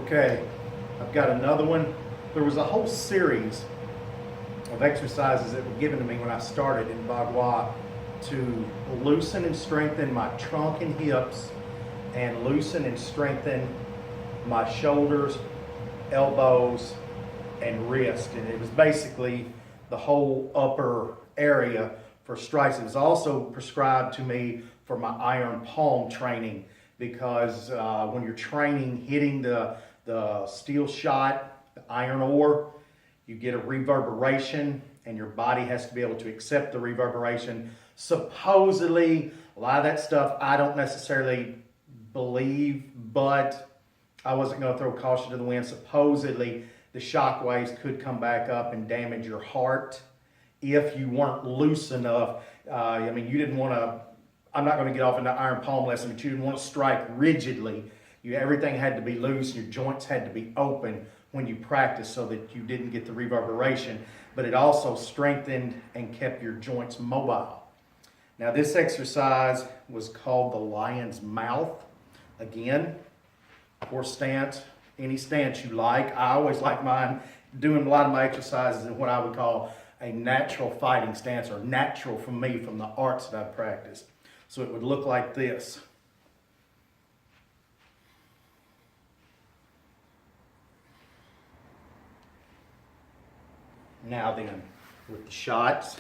Okay, I've got another one. There was a whole series of exercises that were given to me when I started in Bagua to loosen and strengthen my trunk and hips and loosen and strengthen my shoulders, elbows, and wrist. And it was basically the whole upper area for strides. It was also prescribed to me for my iron palm training because when you're training, hitting the steel shot, the iron ore, you get a reverberation and your body has to be able to accept the reverberation. Supposedly, a lot of that stuff I don't necessarily believe, but I wasn't going to throw caution to the wind. Supposedly, the shock waves could come back up and damage your heart if you weren't loose enough. I mean, you didn't want to, I'm not going to get off into iron palm lesson, but you didn't want to strike rigidly. Everything had to be loose, your joints had to be open when you practice so that you didn't get the reverberation, but it also strengthened and kept your joints mobile. Now this exercise was called the lion's mouth. Again, horse stance, any stance you like. I always like mine, doing a lot of my exercises in what I would call a natural fighting stance, or natural for me from the arts that I practiced. So it would look like this. Now then, with the shots,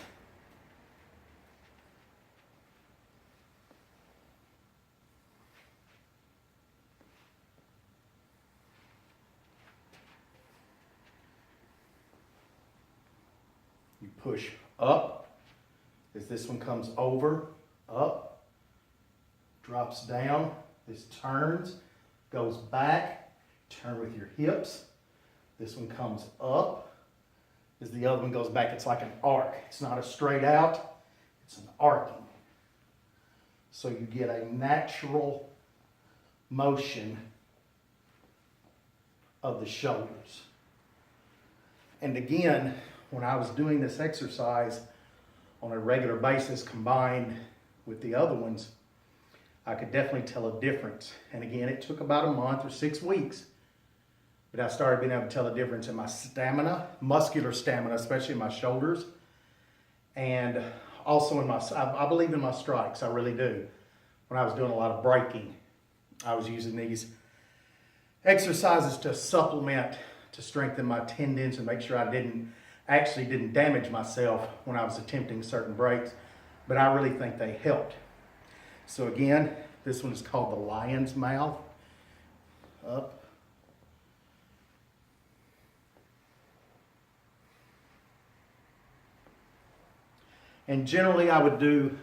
you push up as this one comes over, up, drops down, this turns, goes back, turn with your hips, this one comes up, as the other one goes back. It's like an arc. It's not a straight out, it's an arcing. So you get a natural motion of the shoulders. And again, when I was doing this exercise on a regular basis combined with the other ones, I could definitely tell a difference. And again, it took about a month or 6 weeks. But I started being able to tell a difference in my stamina, muscular stamina, especially in my shoulders. And also in my, I believe in my strikes, I really do. When I was doing a lot of braking, I was using these exercises to supplement, to strengthen my tendons and make sure I didn't damage myself when I was attempting certain breaks. But I really think they helped. So again, this one is called the lion's mouth. Up. And generally I would do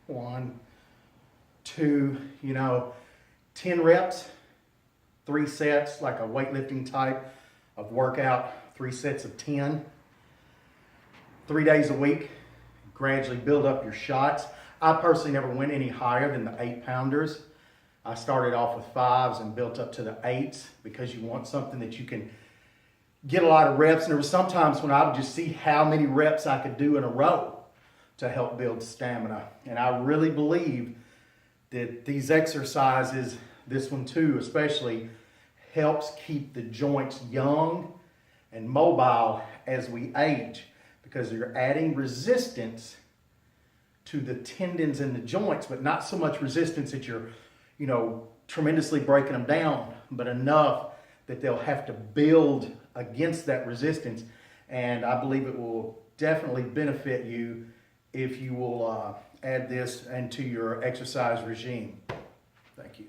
1, 2, 10 reps, 3 sets, like a weightlifting type of workout, 3 sets of 10, 3 days a week, gradually build up your shots. I personally never went any higher than the 8-pounders. I started off with 5s and built up to the 8s because you want something that you can get a lot of reps. And there were sometimes when I would just see how many reps I could do in a row to help build stamina. And I really believe that these exercises, this one too especially, helps keep the joints young and mobile as we age, because you're adding resistance to the tendons in the joints, but not so much resistance that you're, tremendously breaking them down, but enough that they'll have to build against that resistance. And I believe it will definitely benefit you if you will add this into your exercise regime. Thank you.